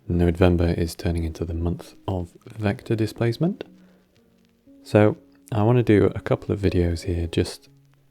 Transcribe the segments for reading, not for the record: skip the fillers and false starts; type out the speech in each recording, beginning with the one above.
Nodevember is turning into the month of vector displacement. So I want to do a couple of videos here, just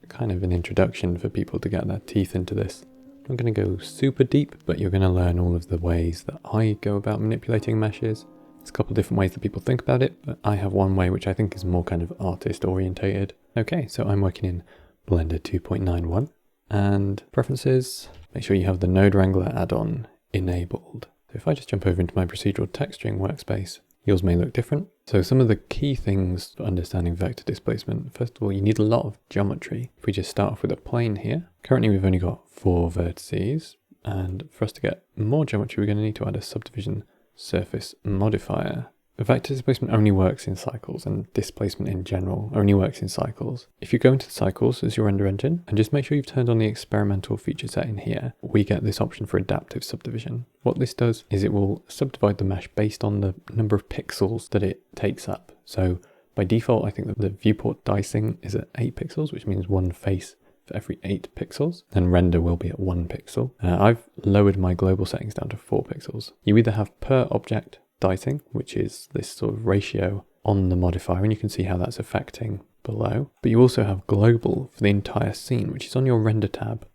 kind of an introduction for people to get their teeth into this. I'm not going to go super deep, but you're going to learn all of the ways that I go about manipulating meshes. There's a couple of different ways that people think about it, but I have one way which I think is more kind of artist orientated. Okay, so I'm working in Blender 2.91 and preferences. Make sure you have the Node Wrangler add-on enabled. So if I just jump over into my procedural texturing workspace, yours may look different. So some of the key things for understanding vector displacement, first of all, you need a lot of geometry. If we just start off with a plane here, currently we've only got 4 vertices, and for us to get more geometry, we're going to need to add a subdivision surface modifier. Vector displacement only works in cycles, and displacement in general only works in cycles. If you go into cycles as your render engine and just make sure you've turned on the experimental feature set in here, we get this option for adaptive subdivision. What this does is it will subdivide the mesh based on the number of pixels that it takes up. So by default, I think that the viewport dicing is at 8 pixels, which means one face for every 8 pixels, and render will be at 1 pixel. I've lowered my global settings down to 4 pixels. You either have per object dicing, which is this sort of ratio on the modifier, and you can see how that's affecting below. But you also have global for the entire scene, which is on your render tab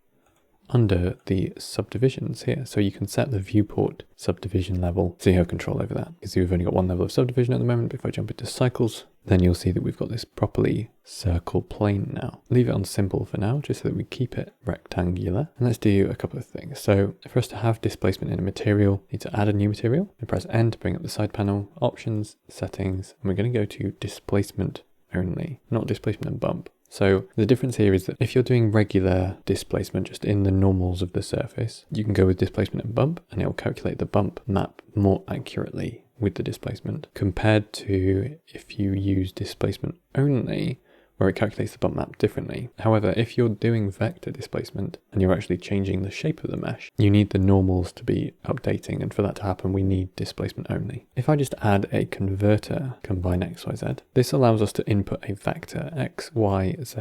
under the subdivisions here. So you can set the viewport subdivision level, so you have control over that. You can see we've only got one level of subdivision at the moment, but if I jump into cycles, then you'll see that we've got this properly circle plane now. Leave it on simple for now, just so that we keep it rectangular. And let's do a couple of things. So for us to have displacement in a material, we need to add a new material and press N to bring up the side panel, options, settings, and we're going to go to displacement only, not displacement and bump. So the difference here is that if you're doing regular displacement just in the normals of the surface, you can go with displacement and bump, and it will calculate the bump map more accurately with the displacement compared to if you use displacement only, where it calculates the bump map differently. However, if you're doing vector displacement and you're actually changing the shape of the mesh, you need the normals to be updating, and for that to happen, we need displacement only. If I just add a converter, combine X, Y, Z, this allows us to input a vector, X, Y, Z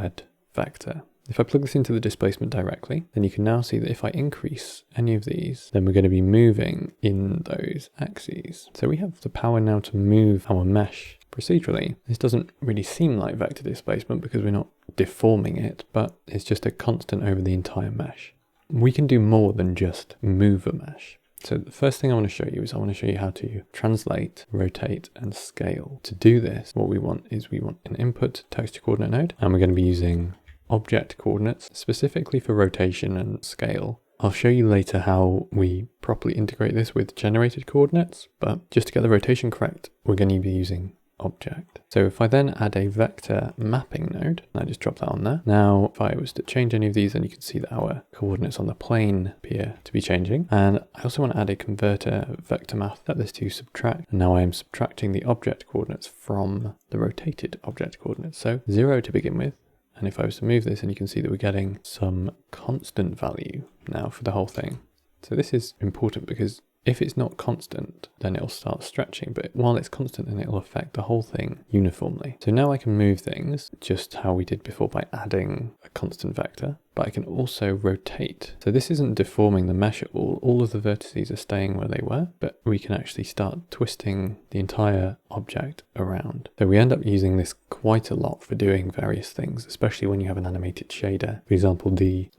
vector. If I plug this into the displacement directly, then you can now see that if I increase any of these, then we're going to be moving in those axes. So we have the power now to move our mesh procedurally. This doesn't really seem like vector displacement because we're not deforming it, but it's just a constant over the entire mesh. We can do more than just move a mesh. So the first thing I want to show you is I want to show you how to translate, rotate, and scale. To do this, what we want is we want an input texture coordinate node, and we're going to be using object coordinates specifically for rotation and scale. I'll show you later how we properly integrate this with generated coordinates, but just to get the rotation correct, we're going to be using object. So if I then add a vector mapping node, and I just drop that on there. Now, if I was to change any of these, then you can see that our coordinates on the plane appear to be changing. And I also want to add a converter vector math, set this to subtract. And now I am subtracting the object coordinates from the rotated object coordinates. So 0 to begin with. And if I was to move this, and you can see that we're getting some constant value now for the whole thing. So this is important because if it's not constant, then it'll start stretching, but while it's constant, then it'll affect the whole thing uniformly. So now I can move things just how we did before by adding a constant vector, but I can also rotate. So this isn't deforming the mesh at all. All of the vertices are staying where they were, but we can actually start twisting the entire object around. So we end up using this quite a lot for doing various things, especially when you have an animated shader. For example, the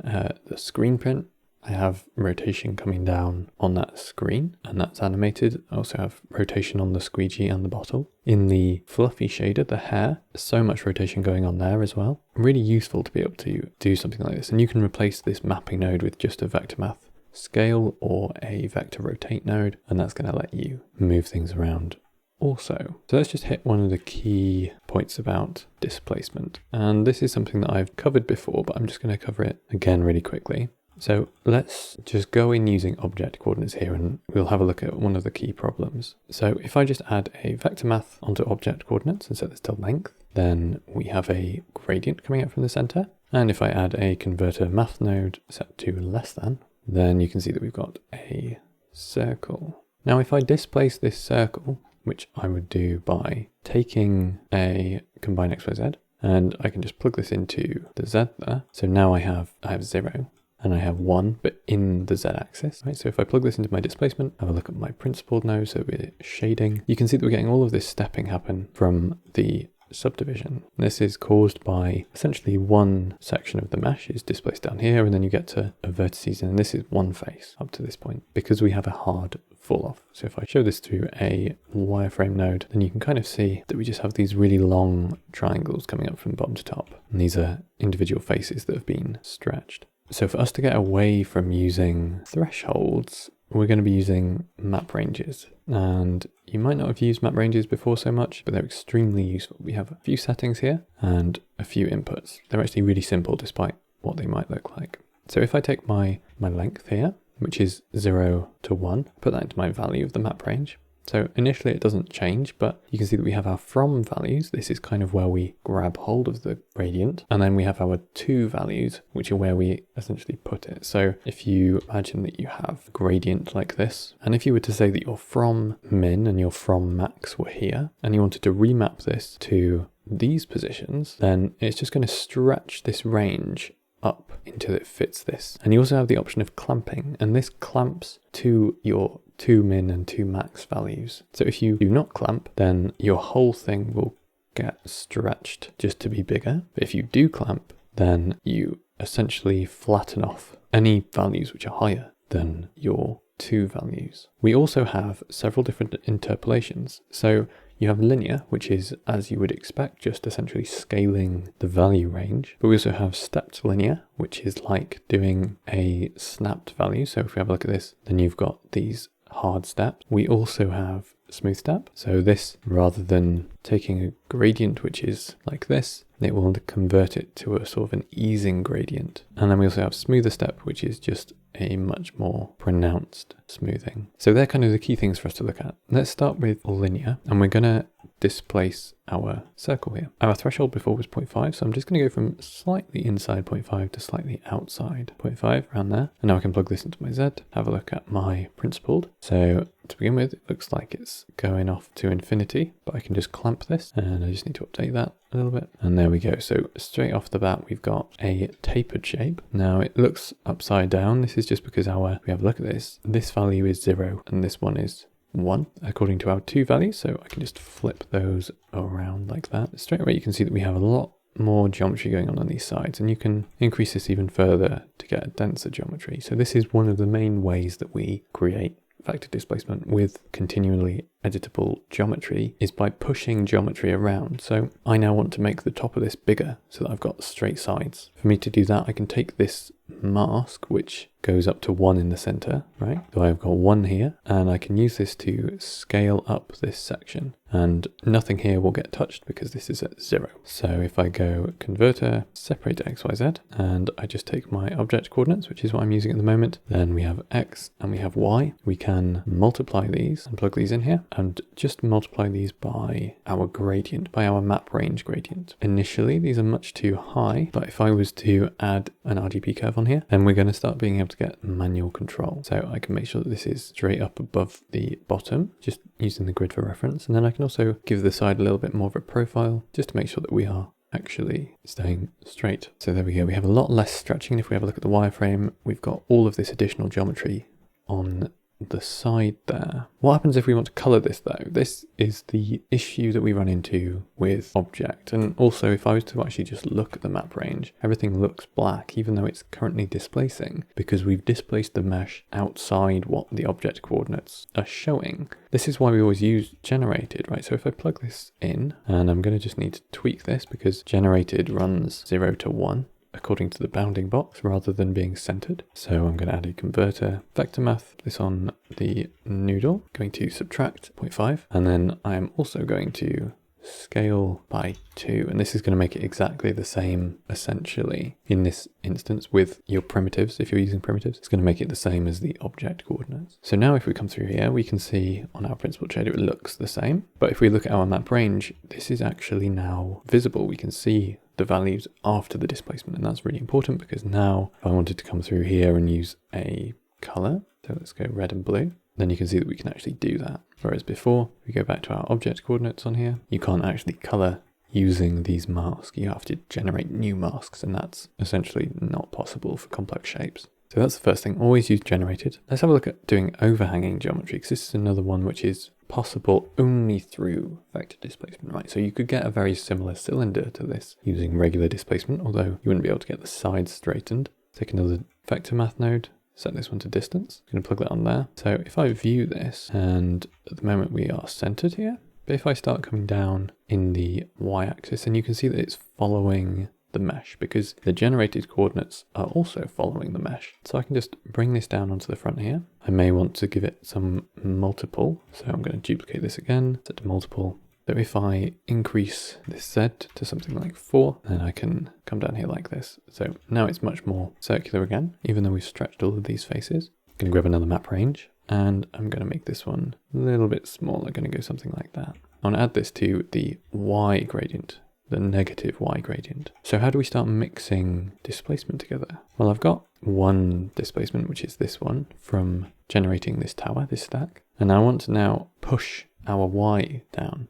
screen print. I have rotation coming down on that screen, and that's animated. I also have rotation on the squeegee and the bottle. In the fluffy shader, the hair, there's so much rotation going on there as well. Really useful to be able to do something like this. And you can replace this mapping node with just a vector math scale or a vector rotate node, and that's going to let you move things around also. So let's just hit one of the key points about displacement. And this is something that I've covered before, but I'm just going to cover it again really quickly. So let's just go in using object coordinates here, and we'll have a look at one of the key problems. So if I just add a vector math onto object coordinates and set this to length, then we have a gradient coming out from the center. And if I add a converter math node set to less than, then you can see that we've got a circle. Now, if I displace this circle, which I would do by taking a combine X, Y, Z, and I can just plug this into the Z there. So now I have 0. and I have 1, but in the z-axis, right? So if I plug this into my displacement, have a look at my principled node, so we're shading, you can see that we're getting all of this stepping happen from the subdivision. This is caused by essentially one section of the mesh is displaced down here, and then you get to vertices, and this is one face up to this point because we have a hard fall off. So if I show this through a wireframe node, then you can kind of see that we just have these really long triangles coming up from bottom to top, and these are individual faces that have been stretched. So for us to get away from using thresholds, we're going to be using map ranges, and you might not have used map ranges before so much, but they're extremely useful. We have a few settings here and a few inputs. They're actually really simple despite what they might look like. So if I take my length here, which is 0 to 1, put that into my value of the map range. So initially it doesn't change, but you can see that we have our from values. This is kind of where we grab hold of the gradient. And then we have our to values, which are where we essentially put it. So if you imagine that you have a gradient like this, and if you were to say that your from min and your from max were here, and you wanted to remap this to these positions, then it's just going to stretch this range up until it fits this. And you also have the option of clamping, and this clamps to your 2 min and 2 max values. So if you do not clamp, then your whole thing will get stretched just to be bigger. But if you do clamp, then you essentially flatten off any values which are higher than your 2 values. We also have several different interpolations. So you have linear, which is, as you would expect, just essentially scaling the value range. But we also have stepped linear, which is like doing a snapped value. So if we have a look at this, then you've got these hard steps. We also have smooth step. So this, rather than taking a gradient, which is like this, it will convert it to a sort of an easing gradient. And then we also have smoother step, which is just a much more pronounced smoothing. So they're kind of the key things for us to look at. Let's start with linear, and we're going to displace our circle here. Our threshold before was 0.5, so I'm just going to go from slightly inside 0.5 to slightly outside 0.5, around there. And now I can plug this into my Z, have a look at my principled. So to begin with, it looks like it's going off to infinity, but I can just clamp this, and I just need to update that a little bit. And there we go. So straight off the bat, we've got a tapered shape. Now it looks upside down. This is just because if we have a look at this value is 0 and this one is 1 according to our 2 values. So I can just flip those around like that. Straight away you can see that we have a lot more geometry going on these sides, and you can increase this even further to get a denser geometry. So this is one of the main ways that we create vector displacement with continually editable geometry, is by pushing geometry around. So I now want to make the top of this bigger so that I've got straight sides. For me to do that, I can take this mask, which goes up to 1 in the center, right? So I've got 1 here, and I can use this to scale up this section, and nothing here will get touched because this is at 0. So if I go converter, separate to XYZ, and I just take my object coordinates, which is what I'm using at the moment, then we have X and we have Y. We can multiply these and plug these in here, and just multiply these by our gradient, by our map range gradient. Initially, these are much too high, but if I was to add an RGB curve on here, then we're going to start being able to get manual control. So I can make sure that this is straight up above the bottom, just using the grid for reference. And then I can also give the side a little bit more of a profile, just to make sure that we are actually staying straight. So there we go. We have a lot less stretching. If we have a look at the wireframe, we've got all of this additional geometry on the side there. What happens if we want to color this though? This is the issue that we run into with object. And also if I was to actually just look at the map range, everything looks black even though it's currently displacing, because we've displaced the mesh outside what the object coordinates are showing. This is why we always use generated, right? So if I plug this in, and I'm going to just need to tweak this because generated runs 0 to 1 according to the bounding box rather than being centered. So I'm going to add a converter, vector math, this on the noodle, going to subtract 0.5, and then I'm also going to scale by 2, and this is going to make it exactly the same essentially in this instance with your primitives. If you're using primitives, it's going to make it the same as the object coordinates. So now if we come through here, we can see on our principal shader it looks the same, but if we look at our map range, this is actually now visible. We can see the values after the displacement, and that's really important because now if I wanted to come through here and use a color, so let's go red and blue, then you can see that we can actually do that. Whereas before, we go back to our object coordinates on here, you can't actually color using these masks. You have to generate new masks, and that's essentially not possible for complex shapes. So that's the first thing, always use generated. Let's have a look at doing overhanging geometry, because this is another one which is possible only through vector displacement, right? So you could get a very similar cylinder to this using regular displacement, although you wouldn't be able to get the sides straightened. Take another vector math node, set this one to distance. I'm going to plug that on there. So if I view this, and at the moment we are centered here, but if I start coming down in the y-axis, and you can see that it's following the mesh because the generated coordinates are also following the mesh. So I can just bring this down onto the front here. I may want to give it some multiple. So I'm going to duplicate this again, set to multiple. So if I increase this Z to something like 4, then I can come down here like this. So now it's much more circular again, even though we've stretched all of these faces. I'm going to grab another map range, and I'm going to make this one a little bit smaller. I'm going to go something like that. I want to add this to the Y gradient, the negative Y gradient. So how do we start mixing displacement together? Well, I've got one displacement, which is this one from generating this tower, this stack. And I want to now push our Y down.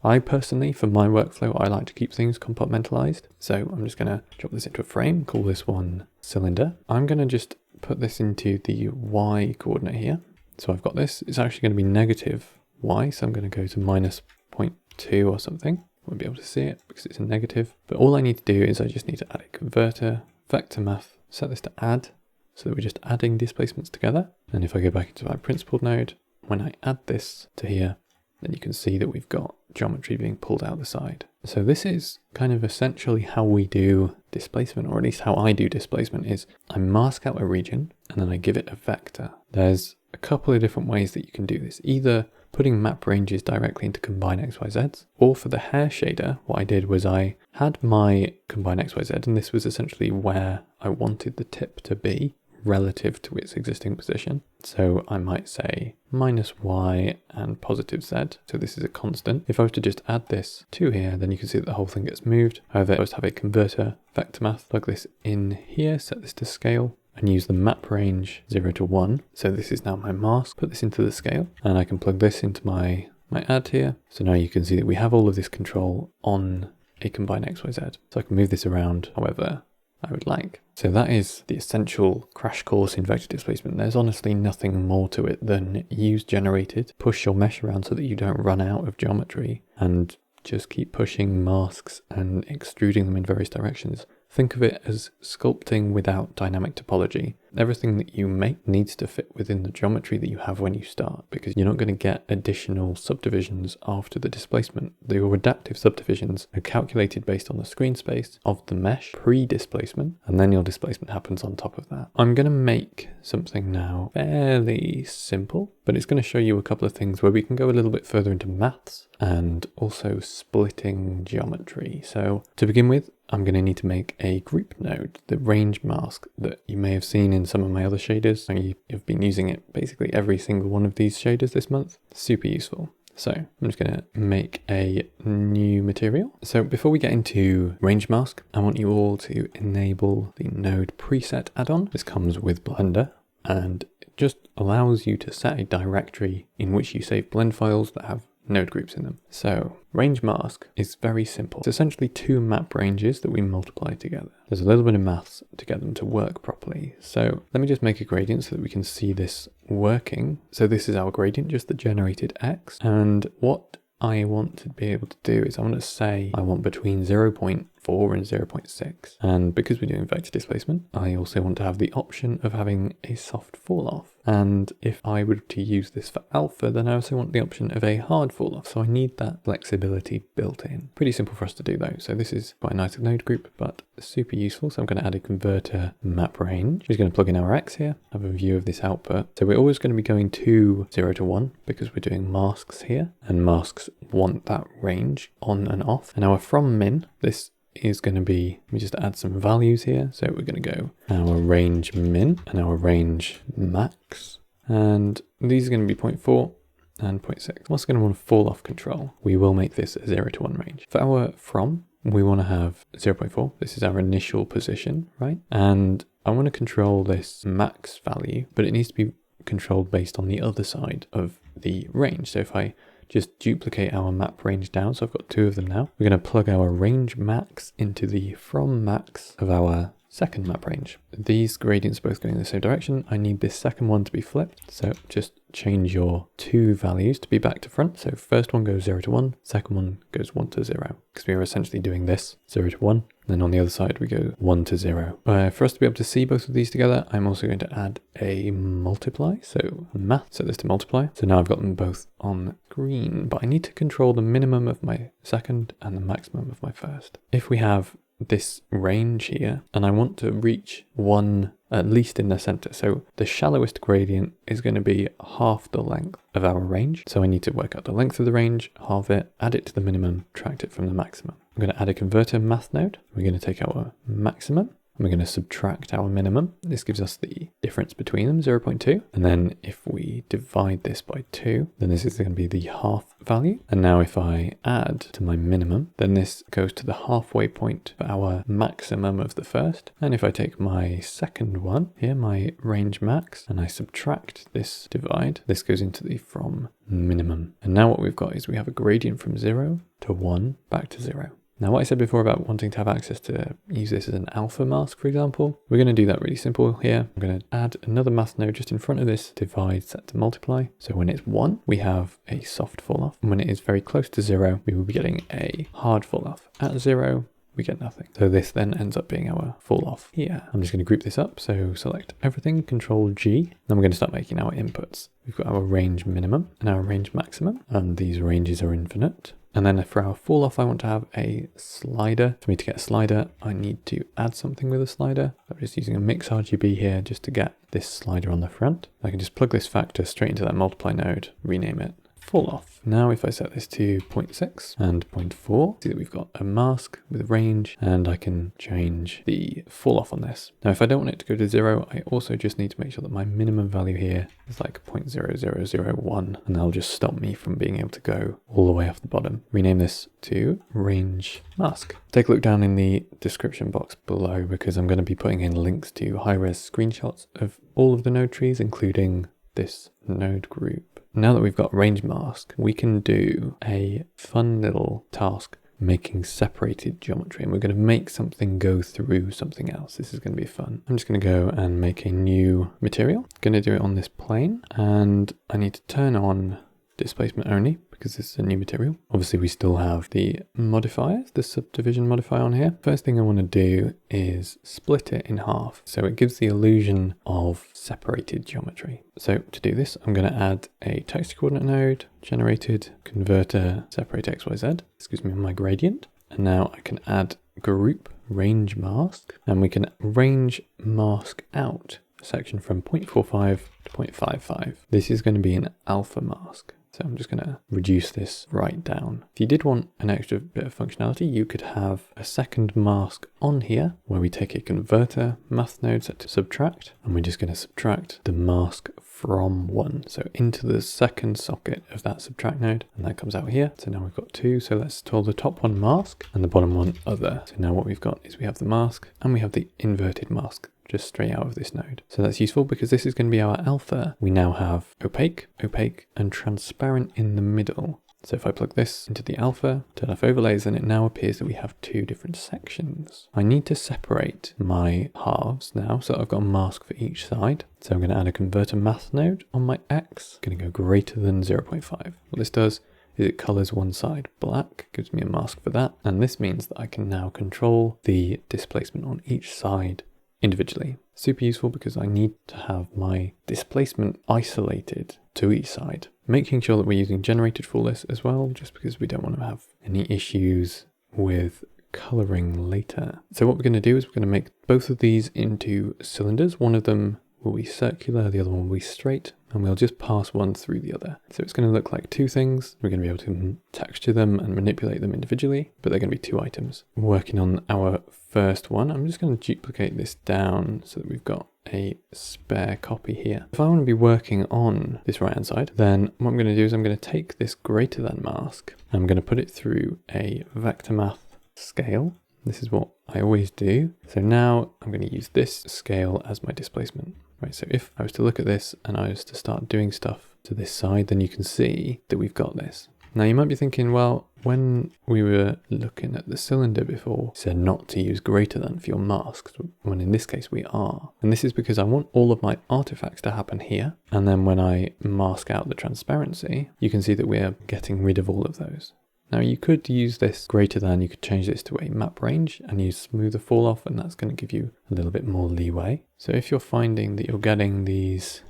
I personally, for my workflow, I like to keep things compartmentalized. So I'm just going to drop this into a frame, call this one cylinder. I'm going to just put this into the Y coordinate here. So I've got this, it's actually going to be negative Y. So I'm going to go to minus 0.2 or something. Won't be able to see it because it's a negative. But all I need to do is I just need to add a converter, vector math, set this to add, so that we're just adding displacements together. And if I go back into my principled node, when I add this to here, then you can see that we've got geometry being pulled out the side. So this is kind of essentially how we do displacement, or at least how I do displacement, is I mask out a region and then I give it a vector. There's a couple of different ways that you can do this. Either putting map ranges directly into combine XYZs, or for the hair shader, what I did was I had my combine XYZ, and this was essentially where I wanted the tip to be relative to its existing position. So I might say minus Y and positive Z. So this is a constant. If I was to just add this to here, then you can see that the whole thing gets moved. However, I was to have a converter, vector math, plug this in here, set this to scale, and use the map range 0 to 1. So this is now my mask. Put this into the scale, and I can plug this into my add here. So now you can see that we have all of this control on a combine XYZ. So I can move this around however I would like. So that is the essential crash course in vector displacement. There's honestly nothing more to it than use generated, push your mesh around so that you don't run out of geometry, and just keep pushing masks and extruding them in various directions. Think of it as sculpting without dynamic topology. Everything that you make needs to fit within the geometry that you have when you start, because you're not going to get additional subdivisions after the displacement. Your adaptive subdivisions are calculated based on the screen space of the mesh pre-displacement, and then your displacement happens on top of that. I'm going to make something now fairly simple, but it's going to show you a couple of things where we can go a little bit further into maths and also splitting geometry. So to begin with, I'm going to need to make a group node, the range mask that you may have seen in some of my other shaders. You've been using it basically every single one of these shaders this month. Super useful. So I'm just going to make a new material. So before we get into range mask, I want you all to enable the node preset add-on. This comes with Blender, and it just allows you to set a directory in which you save blend files that have node groups in them. So range mask is very simple. It's essentially two map ranges that we multiply together. There's a little bit of maths to get them to work properly. So let me just make a gradient so that we can see this working. So this is our gradient, just the generated X. And what I want to be able to do is I want to say I want between 0.4 and 0.6. And because we're doing vector displacement, I also want to have the option of having a soft fall off. And if I were to use this for alpha, then I also want the option of a hard fall off. So I need that flexibility built in. Pretty simple for us to do though. So this is quite a nice node group, but super useful. So I'm going to add a converter map range. We're going to plug in our X here, have a view of this output. So we're always going to be going to 0 to 1 because we're doing masks here, and masks want that range on and off. And our from min, this is going to be, let me just add some values here. So we're going to go our range min and our range max, and these are going to be 0.4 and 0.6. I'm also going to want to fall off control. We will make this a 0 to 1 range. For our from, we want to have 0.4. This is our initial position, right? And I want to control this max value, but it needs to be controlled based on the other side of the range. So if I just duplicate our map range down. So I've got 2 of them now. We're going to plug our range max into the from max of our second map range. These gradients are both going in the same direction. I need this second one to be flipped. So just change your 2 values to be back to front. So first one goes 0 to 1, second one goes 1 to 0. Because we are essentially doing this 0 to 1. Then on the other side, we go 1 to 0. For us to be able to see both of these together, I'm also going to add a multiply. So math, set this to multiply. So now I've got them both on green, but I need to control the minimum of my second and the maximum of my first. If we have this range here, and I want to reach 1 at least in the center. So the shallowest gradient is going to be half the length of our range. So I need to work out the length of the range, halve it, add it to the minimum, subtract it from the maximum. I'm going to add a converter math node. We're going to take our maximum. We're going to subtract our minimum. This gives us the difference between them, 0.2. And then if we divide this by 2, then this is going to be the half value. And now if I add to my minimum, then this goes to the halfway point for our maximum of the first. And if I take my second one here, my range max, and I subtract this divide, this goes into the from minimum. And now what we've got is we have a gradient from 0 to 1 back to 0. Now, what I said before about wanting to have access to use this as an alpha mask, for example, we're going to do that really simple here. I'm going to add another math node just in front of this divide set to multiply. So when it's 1, we have a soft fall off. And when it is very close to 0, we will be getting a hard fall off. At 0, we get nothing. So this then ends up being our fall off here. I'm just going to group this up. So select everything, Control G. Then we're going to start making our inputs. We've got our range minimum and our range maximum, and these ranges are infinite. And then for our fall off, I want to have a slider. For me to get a slider, I need to add something with a slider. I'm just using a mix RGB here just to get this slider on the front. I can just plug this factor straight into that multiply node, rename it fall off. Now if I set this to 0.6 and 0.4, see that we've got a mask with range, and I can change the fall off on this. Now if I don't want it to go to 0, I also just need to make sure that my minimum value here is like 0.0001, and that'll just stop me from being able to go all the way off the bottom. Rename this to range mask. Take a look down in the description box below, because I'm going to be putting in links to high-res screenshots of all of the node trees, including this node group. Now that we've got range mask, we can do a fun little task making separated geometry, and we're going to make something go through something else. This is going to be fun. I'm just going to go and make a new material. Going to do it on this plane, and I need to turn on displacement only because this is a new material. Obviously we still have the modifiers, the subdivision modifier on here. First thing I want to do is split it in half, so it gives the illusion of separated geometry. So to do this, I'm going to add a texture coordinate node, generated converter separate XYZ. This gives me my gradient, and now I can add group range mask, and we can range mask out a section from 0.45 to 0.55. This is going to be an alpha mask. So I'm just going to reduce this right down. If you did want an extra bit of functionality, you could have a second mask on here where we take a converter math node set to subtract, and we're just going to subtract the mask from 1. So into the second socket of that subtract node, and that comes out here. So now we've got 2. So let's call the top one mask and the bottom one other. So now what we've got is we have the mask and we have the inverted mask just straight out of this node. So that's useful because this is going to be our alpha. We now have opaque, opaque, and transparent in the middle. So if I plug this into the alpha, turn off overlays, then it now appears that we have 2 different sections. I need to separate my halves now, so I've got a mask for each side. So I'm going to add a converter math node on my X. I'm going to go greater than 0.5. What this does is it colors one side black, gives me a mask for that. And this means that I can now control the displacement on each side individually. Super useful because I need to have my displacement isolated to each side. Making sure that we're using generated for this as well, just because we don't want to have any issues with coloring later. So what we're going to do is we're going to make both of these into cylinders. One of them will be circular, the other one will be straight, and we'll just pass one through the other. So it's going to look like 2 things. We're going to be able to texture them and manipulate them individually, but they're going to be 2 items. Working on our first one, I'm just going to duplicate this down so that we've got a spare copy here. If I want to be working on this right hand side, then what I'm going to do is I'm going to take this greater than mask, I'm going to put it through a vector math scale. This is what I always do. So now I'm going to use this scale as my displacement. Right, so if I was to look at this and I was to start doing stuff to this side, then you can see that we've got this. Now you might be thinking, well, when we were looking at the cylinder before, it said not to use greater than for your masks, when in this case we are. And this is because I want all of my artifacts to happen here. And then when I mask out the transparency, you can see that we're getting rid of all of those. Now you could use this greater than, you could change this to a map range and use smoother fall off, and that's going to give you a little bit more leeway. So if you're finding that you're getting these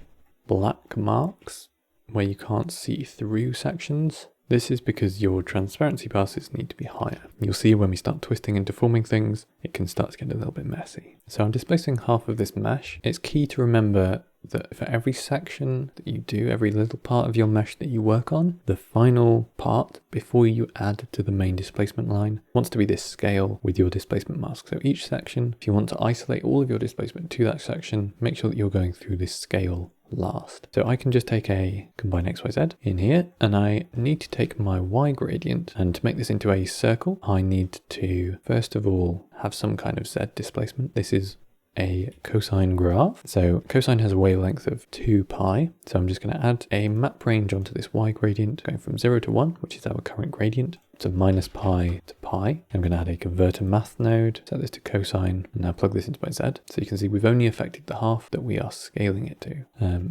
black marks where you can't see through sections, this is because your transparency passes need to be higher. You'll see when we start twisting and deforming things, it can start to get a little bit messy. So I'm displacing half of this mesh. It's key to remember that for every section that you do, every little part of your mesh that you work on, the final part before you add to the main displacement line wants to be this scale with your displacement mask. So each section, if you want to isolate all of your displacement to that section, make sure that you're going through this scale last. So I can just take a combine XYZ in here, and I need to take my Y gradient, and to make this into a circle, I need to first of all have some kind of Z displacement. This is a cosine graph. So cosine has a wavelength of 2 pi. So I'm just going to add a map range onto this Y gradient going from 0 to 1, which is our current gradient, to minus pi to pi. I'm going to add a converter math node, set this to cosine, and now plug this into my Z. So you can see we've only affected the half that we are scaling it to.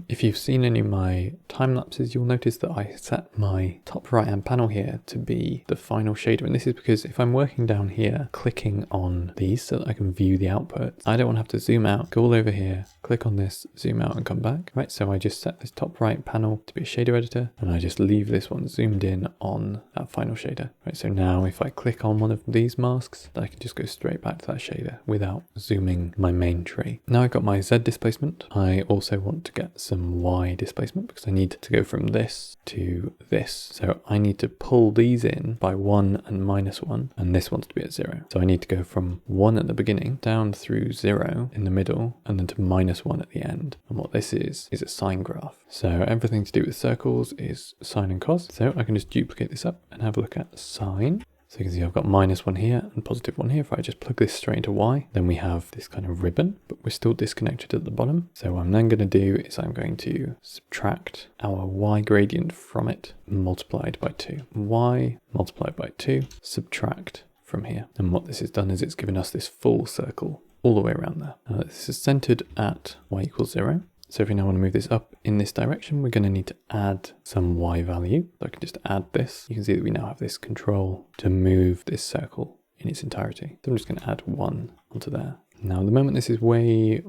If you've seen any of my time lapses, you'll notice that I set my top right hand panel here to be the final shader. And this is because if I'm working down here, clicking on these so that I can view the output, I don't want to have to zoom out, go all over here, click on this, zoom out and come back. Right, so I just set this top right panel to be a shader editor, and I just leave this one zoomed in on that final shader. Right, so now if I click on one of these masks, I can just go straight back to that shader without zooming my main tree. Now I've got my Z displacement. I also want to get some Y displacement because I need to go from this to this. So I need to pull these in by 1 and minus 1, and this wants to be at 0. So I need to go from 1 at the beginning down through 0 in the middle, and then to minus 1 at the end. And what this is a sine graph. So everything to do with circles is sine and cos. So I can just duplicate this up and have a look at sine. So you can see I've got minus 1 here and positive 1 here. If I just plug this straight into Y, then we have this kind of ribbon, but we're still disconnected at the bottom. So what I'm then going to do is I'm going to subtract our Y gradient from it multiplied by 2. Y multiplied by 2, subtract from here. And what this has done is it's given us this full circle all the way around there. This is centered at Y equals 0. So if we now want to move this up in this direction, we're going to need to add some Y value. So I can just add this. You can see that we now have this control to move this circle in its entirety. So I'm just going to add 1 onto there. Now at the moment this is way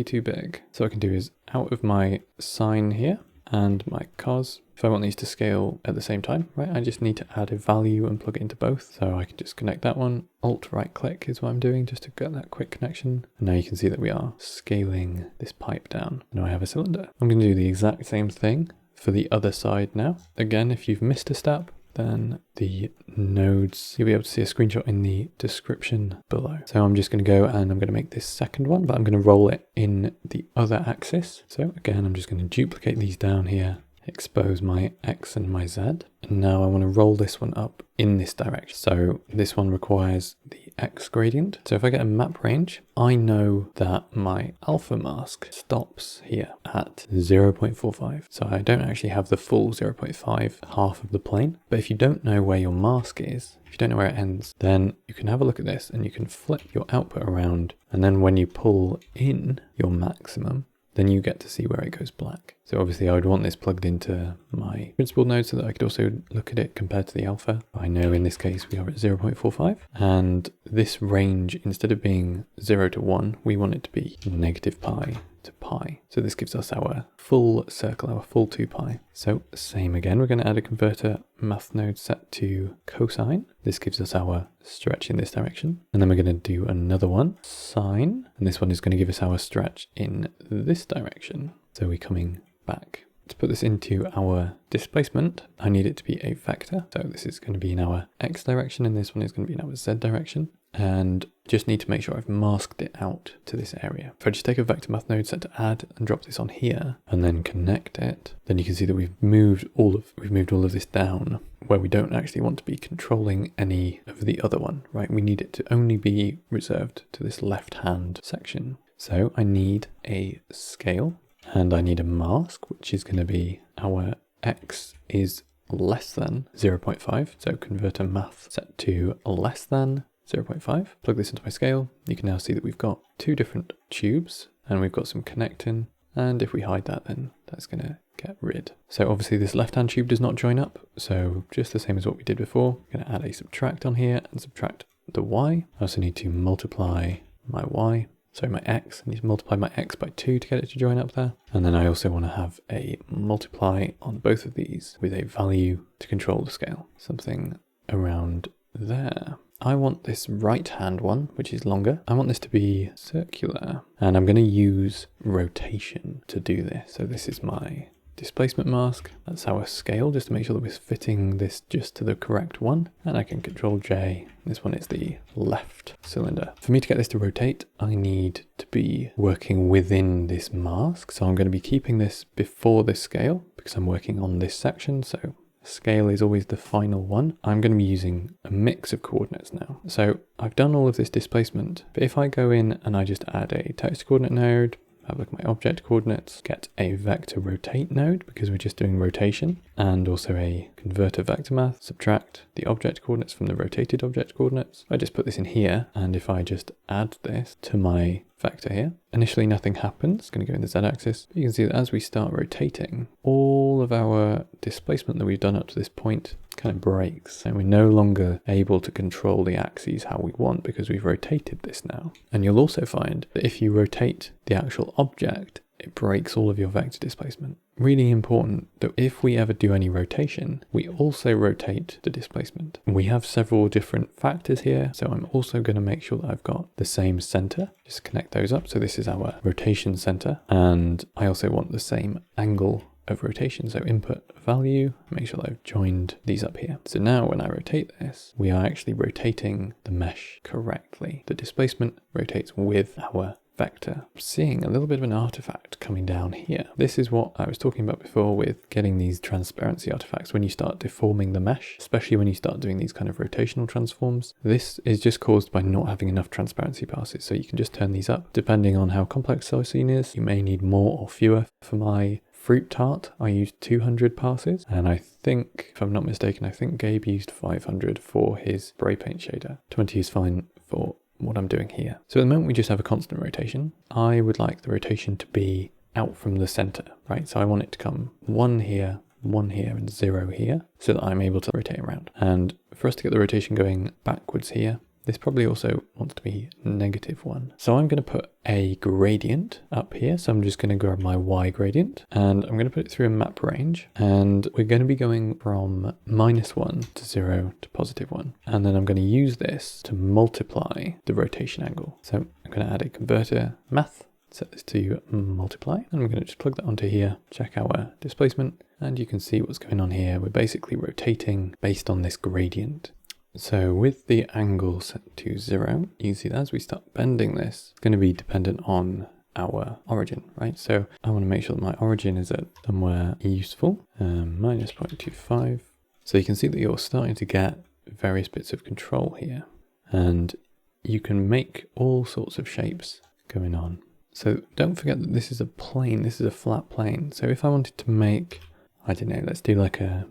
too big. So what I can do is out of my sine here and my cos, if I want these to scale at the same time, right, I just need to add a value and plug it into both. So I can just connect that one. Alt right click is what I'm doing just to get that quick connection. And now you can see that we are scaling this pipe down. Now I have a cylinder. I'm going to do the exact same thing for the other side now. Again, if you've missed a step, then the nodes, you'll be able to see a screenshot in the description below. So I'm just going to go and I'm going to make this second one, but I'm going to roll it in the other axis. So again, I'm just going to duplicate these down here, expose my X and my Z. And now I want to roll this one up in this direction. So this one requires the X gradient. So if I get a map range, I know that my alpha mask stops here at 0.45. So I don't actually have the full 0.5 half of the plane. But if you don't know where your mask is, if you don't know where it ends, then you can have a look at this and you can flip your output around. And then when you pull in your maximum, then you get to see where it goes black. So obviously I would want this plugged into my principal node so that I could also look at it compared to the alpha. I know in this case we are at 0.45, and this range, instead of being 0 to 1, we want it to be negative pi to pi. So this gives us our full circle, our full 2 pi. So same again, we're going to add a converter math node set to cosine. This gives us our stretch in this direction. And then we're going to do another one, sine. And this one is going to give us our stretch in this direction. So we're coming back. To put this into our displacement, I need it to be a vector. So this is going to be in our X direction and this one is going to be in our Z direction. And just need to make sure I've masked it out to this area. If I just take a vector math node set to add and drop this on here and then connect it, then you can see that we've moved all of this down where we don't actually want to be controlling any of the other one, right? We need it to only be reserved to this left hand section. So I need a scale and I need a mask, which is going to be our X is less than 0.5. So converter math set to less than 0.5. Plug this into my scale. You can now see that we've got two different tubes and we've got some connecting. And if we hide that, then that's going to get rid. So obviously this left-hand tube does not join up. So just the same as what we did before, I'm going to add a subtract on here and subtract the y. I also need to multiply my y. So my x, I need to multiply my x by 2 to get it to join up there. And then I also want to have a multiply on both of these with a value to control the scale. Something around there. I want this right-hand one, which is longer. I want this to be circular. And I'm going to use rotation to do this. So this is my displacement mask. That's our scale, just to make sure that we're fitting this just to the correct one. And I can control J. This one is the left cylinder. For me to get this to rotate, I need to be working within this mask. So I'm going to be keeping this before this scale because I'm working on this section. So scale is always the final one. I'm going to be using a mix of coordinates now. So I've done all of this displacement, but if I go in and I just add a text coordinate node, have a look at my object coordinates, get a vector rotate node because we're just doing rotation, and also a converter vector math, subtract the object coordinates from the rotated object coordinates. I just put this in here, and if I just add this to my vector here, initially nothing happens. It's going to go in the z-axis. You can see that as we start rotating, all of our displacement that we've done up to this point kind of breaks, and we're no longer able to control the axes how we want because we've rotated this now. And you'll also find that if you rotate the actual object, it breaks all of your vector displacement. Really important that if we ever do any rotation, we also rotate the displacement. We have several different factors here, so I'm also going to make sure that I've got the same center. Just connect those up. So this is our rotation center, and I also want the same angle of rotation. So input value, make sure that I've joined these up here. So now when I rotate this, we are actually rotating the mesh correctly. The displacement rotates with our vector. I'm seeing a little bit of an artifact coming down here. This is what I was talking about before with getting these transparency artifacts when you start deforming the mesh, especially when you start doing these kind of rotational transforms. This is just caused by not having enough transparency passes, so you can just turn these up. Depending on how complex the scene is, you may need more or fewer. For my fruit tart, I used 200 passes, and I think, if I'm not mistaken, I think Gabe used 500 for his spray paint shader. 20 is fine for what I'm doing here. So at the moment we just have a constant rotation. I would like the rotation to be out from the center, right? So I want it to come 1 here, and 0 here, so that I'm able to rotate around. And for us to get the rotation going backwards here, this probably also wants to be -1. So I'm going to put a gradient up here. So I'm just going to grab my y gradient and I'm going to put it through a map range. And we're going to be going from -1 to 0 to +1. And then I'm going to use this to multiply the rotation angle. So I'm going to add a converter math, set this to multiply. And I'm going to just plug that onto here, check our displacement. And you can see what's going on here. We're basically rotating based on this gradient. So with the angle set to 0, you can see that as we start bending this, it's going to be dependent on our origin, right? So I want to make sure that my origin is at somewhere useful, -0.25. So you can see that you're starting to get various bits of control here, and you can make all sorts of shapes going on. So don't forget that this is a plane, this is a flat plane. So if I wanted to make, I don't know, let's do like a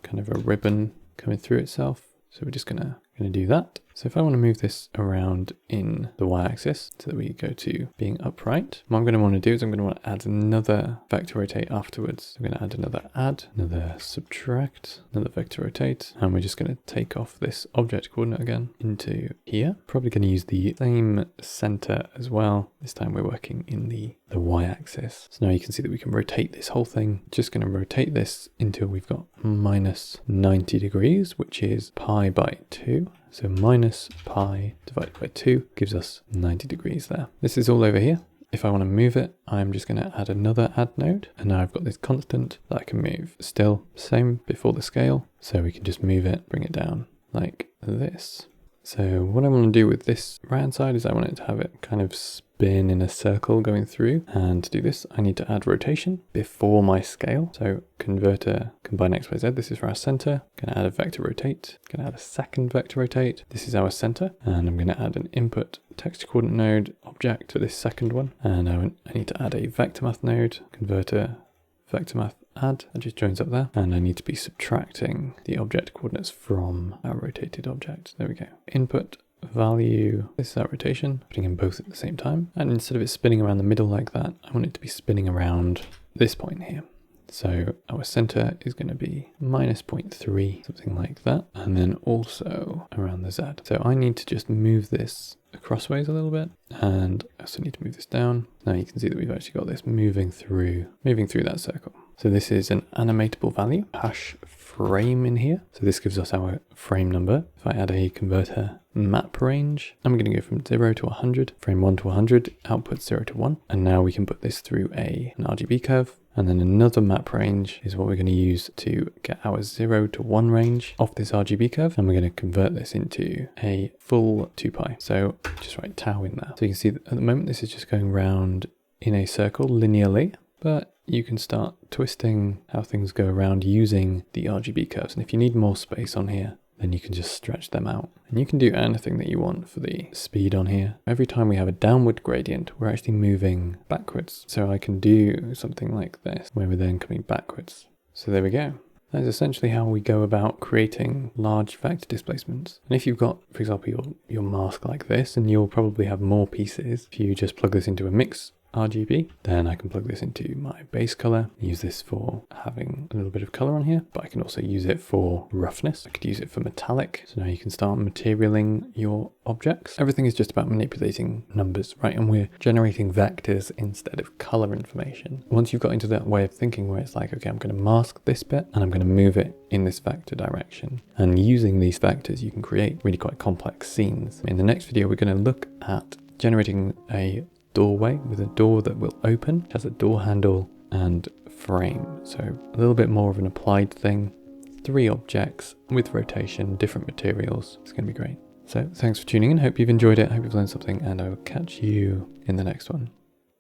kind of a ribbon coming through itself. So we're just gonna do that. So if I want to move this around in the y-axis so that we go to being upright, what I'm going to want to do is I'm going to want to add another vector rotate afterwards. I'm going to add another add, another subtract, another vector rotate, and we're just going to take off this object coordinate again into here. Probably going to use the same center as well. This time we're working in the y-axis. So now you can see that we can rotate this whole thing. Just going to rotate this until we've got -90 degrees, which is pi by 2. So minus pi divided by 2 gives us 90 degrees there. This is all over here. If I want to move it, I'm just going to add another add node. And now I've got this constant that I can move. Still same before the scale. So we can just move it, bring it down like this. So what I want to do with this right hand side is I want it to have it kind of spin in a circle going through. And to do this, I need to add rotation before my scale. So converter combine x, y, z. This is for our center. Going to add a vector rotate. Going to add a second vector rotate. This is our center. And I'm going to add an input text coordinate node object to this second one. And I need to add a vector math node, converter, vector math, add, that just joins up there. And I need to be subtracting the object coordinates from our rotated object. There we go. Input value, this is our rotation, putting in both at the same time. And instead of it spinning around the middle like that, I want it to be spinning around this point here. So our center is going to be minus 0.3, something like that. And then also around the Z. So I need to just move this crossways a little bit. And I also need to move this down. Now you can see that we've actually got this moving through that circle. So this is an animatable value, hash frame in here. So this gives us our frame number. If I add a converter map range, I'm going to go from 0 to 100, frame 1 to 100, output 0 to 1. And now we can put this through an RGB curve. And then another map range is what we're going to use to get our 0 to 1 range off this RGB curve. And we're going to convert this into a full 2pi. So just write tau in there. So you can see that at the moment this is just going round in a circle linearly, but you can start twisting how things go around using the RGB curves. And if you need more space on here, then you can just stretch them out. And you can do anything that you want for the speed on here. Every time we have a downward gradient, we're actually moving backwards. So I can do something like this, where we're then coming backwards. So there we go. That is essentially how we go about creating large vector displacements. And if you've got, for example, your mask like this, and you'll probably have more pieces, if you just plug this into a mix RGB, then I can plug this into my base color, use this for having a little bit of color on here, but I can also use it for roughness. I could use it for metallic. So now you can start materialing your objects. Everything is just about manipulating numbers, right? And we're generating vectors instead of color information. Once you've got into that way of thinking where it's like, okay, I'm going to mask this bit and I'm going to move it in this vector direction. And using these vectors, you can create really quite complex scenes. In the next video, we're going to look at generating a doorway with a door that will open, has a door handle and frame. So a little bit more of an applied thing. 3 objects with rotation, different materials. It's going to be great. So thanks for tuning in. Hope you've enjoyed it. Hope you've learned something, and I will catch you in the next one.